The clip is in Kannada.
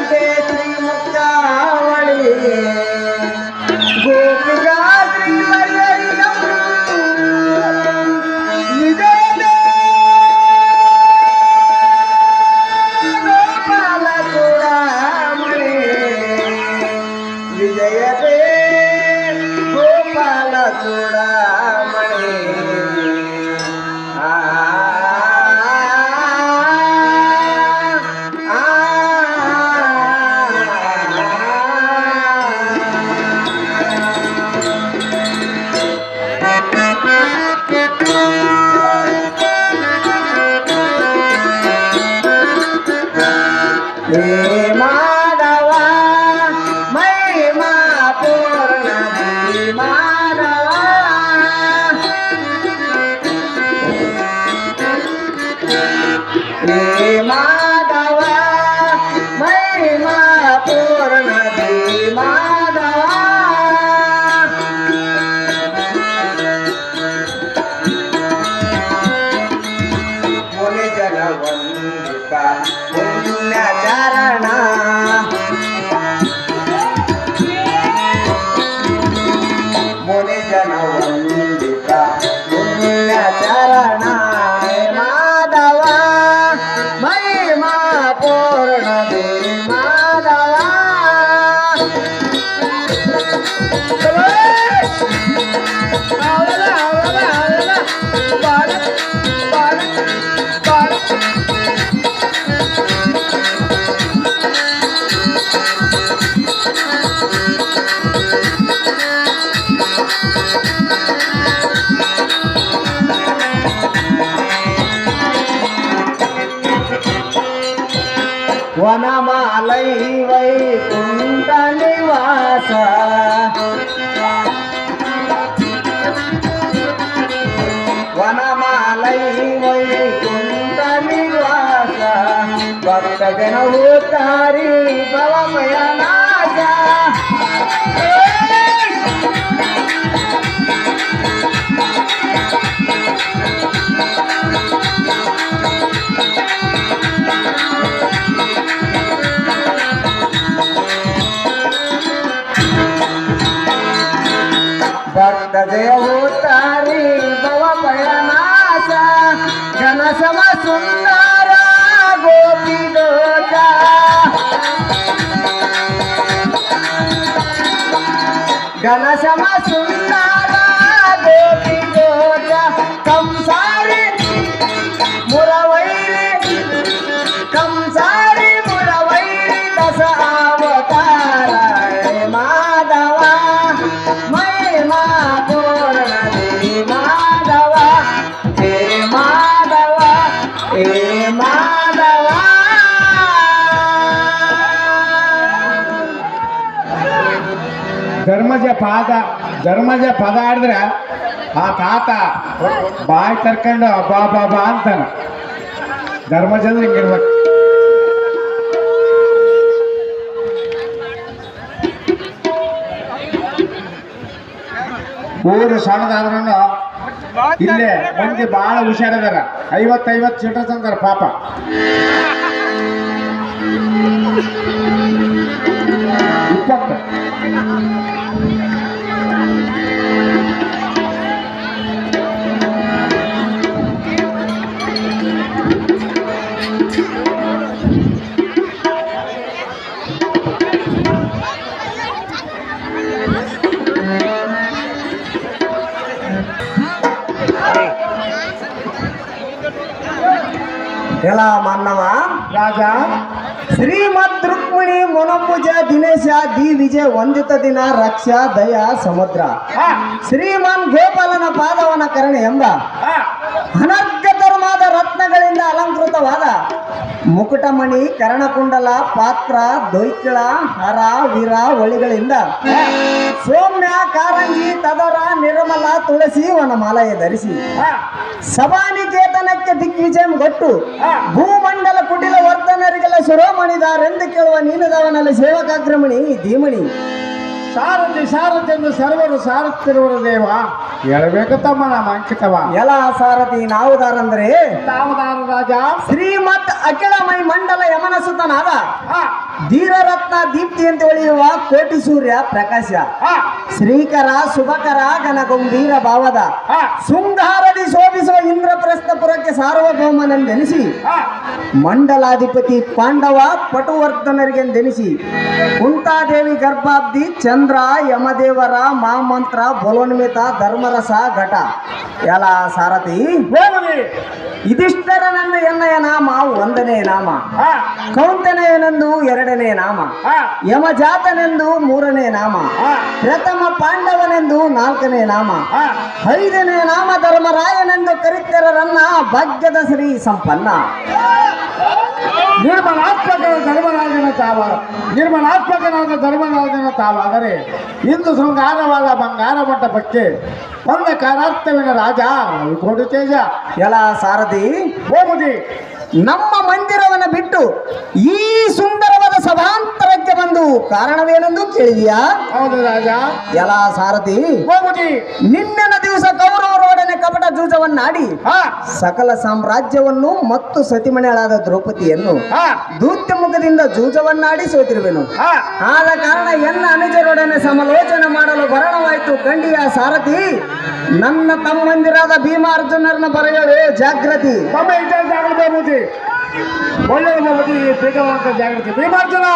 ವಂದೇ ಶ್ರೀ ಮುಕ್ತಾವಳಿ ಗೋಪಿಗಾದ್ರಿ ಮರ್ಯರಿಗಂ ವಿಜಯದೇ ಗೋಪಾಲ ಚೂಡಾಮಣಿ ವಿಜಯದೇ ಗೋಪಾಲ ಚೂಡಾಮಣಿ ಮಾಧವ ಮಹಿಮಾ ಪೂರ್ಣ ಮಾಧವ ಮಾಧವ ಮಹಿಮಾ ಪೂರ್ಣ ಮಾಧವ ಮುನಿ ಜನ ವಂದಿತ ಪುಣ್ಯಚರಣ ಮುನಿ ಜನ ವಂದಿತ ಪುಣ್ಯಚರಣ ಮಾಧವ ಮಹಿಮಾ ಪೂರ್ಣ ಮಾಧವ ವನಮಾಲೈ ವೈಕುಂಠ ನಿವಾಸ ವನಮಾಲೈ ವೈಕುಂಠ ನಿವಾಸ ಭಕ್ತ ಜನವು ತಾರಿ ಭವಮಯ ನಾಶ ಭಕ್ತ ಜಯವು ತಾರಿ ಭವ ಭಯನಾಶ ಘನಸಮ ಸುಂದರ ಗೋಪಿ ದೋಷ ಘನಸಮ ಸುಂದರ ಗೋಪಿ ದೋಷ ಕಂಸಾರಿ ಮುರವೈರಿ ಕಂಸಾರಿ ಮುರವೈರಿ ದಶ ಅವತಾರ ಮಾಧವ ಮಹಿಮಾ ಪೂರ್ಣ ಮಾಧವ ಹೇ ಮಾಧವ ಹೇ ಮಾಧವ ಧರ್ಮಜ ಪದ ಆಡಿದ್ರೆ ಆ ತಾತ ಬಾಯಿ ತರ್ಕೊಂಡು ಬಾ ಬಾ ಬಾ ಅಂತಾನ. ಧರ್ಮಜ ಅಂದ್ರೆ ಹಿಂಗಿರ್ಬೇಕು. ಊರು ಸಣ್ಣದಾದ್ರೂ ಇಲ್ಲೇ ಮಂದಿ ಭಾಳ ಹುಷಾರದಾರ. 50 ಸೀಟರ್ಸ್ ಅಂತಾರ ಪಾಪ. ಇಪ್ಪತ್ತು ಎಲ್ಲ ಮಾನವ ರಾಜ ಶ್ರೀಮದ್ ರುಕ್ಮಿಣಿ ಮೊನಂಬುಜ ದಿನೇಶ ದಿ ವಿಜಯ ವಂದಿತ ದಿನ ರಕ್ಷ ದಯ ಸಮುದ್ರ ಶ್ರೀಮಾನ್ ಗೋಪಾಲನ ಪಾದವನ ಕರಣೆ ಎಂಬ ಅನರ್ಘತರವಾದ ರತ್ನಗಳಿಂದ ಅಲಂಕೃತವಾದ ಮುಕುಟಮಣಿ ಕರ್ಣಕುಂಡಲ ಪಾತ್ರ ದೊಯ್ಕಿಳ ಹರ ವೀರ ಒಳಿಗಳಿಂದ ಸೌಮ್ಯ ಕಾರಂಜಿ ತದರ ನಿರ್ಮಲ ತುಳಸಿ ವನಮಾಲಯ ಧರಿಸಿ ಸಭಾನಿಕೇತನಕ್ಕೆ ದಿಗ್ವಿಜಯ ಕೊಟ್ಟು ಭೂಮಂಡಲ ಕುಟಿಲ ವರ್ಧನರಿಗೆಲ್ಲ ಶಿರೋಮಣಿದಾರೆಂದು ಕೇಳುವ ನೀನುದವನಲ್ಲಿ ಸೇವಕಾಗ್ರಮಣಿ ಧೀಮಣಿ ಸಾರಥಿ ಎಂದು ಸರ್ವರು ಸಾರುತ್ತಿರುವರು ದೇವ. ಹೇಳಬೇಕು ತಮ್ಮ ನಮ್ಮ ಅಂಕಿತವ. ಎಲ್ಲ ಸಾರಥಿ ನಾವುದಾರಂದ್ರೆ ತಾವುದಾರ ರಾಜ ಶ್ರೀಮತ್ ಅಖಿಳಮೈ ಮಂಡಲ ಯಮನ ಸುತನಾದ ಧೀರರತ್ನ ದೀಪ್ತಿ ಅಂತ ಹೊಳೆಯುವ ಕೋಟಿ ಸೂರ್ಯ ಪ್ರಕಾಶ ಹಾ ಶ್ರೀಕರ ಶುಭಕರ ಗಣಗಂಭೀರ ಭಾವದ ಹಾ ಶೃಂಗಾರದಿ ಶೋಭಿಸುವ ಇಂದ್ರಪ್ರಸ್ಥಪುರಕ್ಕೆ ಸಾರ್ವಭೌಮನೆಂದೆನಿಸಿ ಹಾ ಮಂಡಲಾಧಿಪತಿ ಪಾಂಡವ ಪಟುವರ್ಧನರಿಗೆಂದೆನಿಸಿ ಕುಂತಾದೇವಿ ಗರ್ಭಾಬ್ದಿ ಚಂದ್ರ ಯಮದೇವರ ಮಾಮಂತ್ರ ಬಲೋನ್ಮಿತ ಧರ್ಮರಸ ಘಟ ಎಲ ಸಾರಥಿ ಹೋಗುದಿ ಇದಿಷ್ಟರ ನನ್ನ ಎನ್ನಯ ನಾಮ ಒಂದನೇ ನಾಮ ಹಾ ಕೌಂತನೆಯನೆಂದು ಎರಡನೇ ನಾಮ ಹಾ ಯಮಜಾತನೆಂದು ಮೂರನೇ ನಾಮ ಹಾ ಪ್ರಥಮ ಪಾಂಡವನೆಂದು ನಾಲ್ಕನೇ ನಾಮ ಹಾ ಐದನೇ ನಾಮ ಧರ್ಮರಾಯನೆಂದು ಕರಿತೆರರನ್ನ ಭಾಗ್ಯದ ಶ್ರೀ ಸಂಪನ್ನ ನಿರ್ಮಲಾತ್ಮಕನಾದ ಧರ್ಮರಾಜನ ತಾವಾದರೆ ಇಂದು ಶೃಂಗಾರವಾದ ಬಂಗಾರ ಮಂಟಪಕ್ಕೆ ಬಂದ ಕಾರಾರ್ಥವಿನ ರಾಜ ಕೋಟಿ ತೇಜ ಎಲ ಸಾರಥಿ ಹೋಗುದಿ ನಮ್ಮ ಮಂದಿರವನ್ನು ಬಿಟ್ಟು ಈ ಸುಂದರವಾದ ಸಭಾಂತರಕ್ಕೆ ಬಂದು ಕಾರಣವೇನೆಂದು ಕೇಳಿದೆಯಾ? ಹೌದು ರಾಜ ಎಲ ಸಾರಥಿ ಹೋಗುದಿ ನಿನ್ನೆನ ದಿವಸ ಕೌರವರೊಡನೆ ಕಪಟ ಜೂಜವನ್ನಾಡಿ ಹಾ ಸಕಲ ಸಾಮ್ರಾಜ್ಯವನ್ನು ಮತ್ತು ಸತಿಮಣಿಗಳಾದ ದ್ರೌಪದಿಯನ್ನು ಹಾ ದೂತ್ಯ ಮುಖದಿಂದ ಜೂಜವನ್ನಾಡಿ ಸೋತಿರುವೆನು. ಹಾ ಆದ ಕಾರಣ ಎನ್ನ ಅನುಜರೊಡನೆ ಸಮಾಲೋಚನೆ ಮಾಡಲು ಬರಣವಾಯಿತು ಕಂಡಿಯ ಸಾರಥಿ. ನನ್ನ ತಮ್ಮಂದಿರಾದ ಭೀಮಾರ್ಜುನರನ್ನ ಬರೆಯಲು ಜಾಗೃತಿ. ತಮ್ಮ ಇದ್ದಾಗಲೇ ಬಾಬುಜಿ ಒಳ್ಳೆಯ ಬಾಬುಜಿ ಬೇಗವಂತ ಜಾಗೃತಿ ಭೀಮಾರ್ಜುನ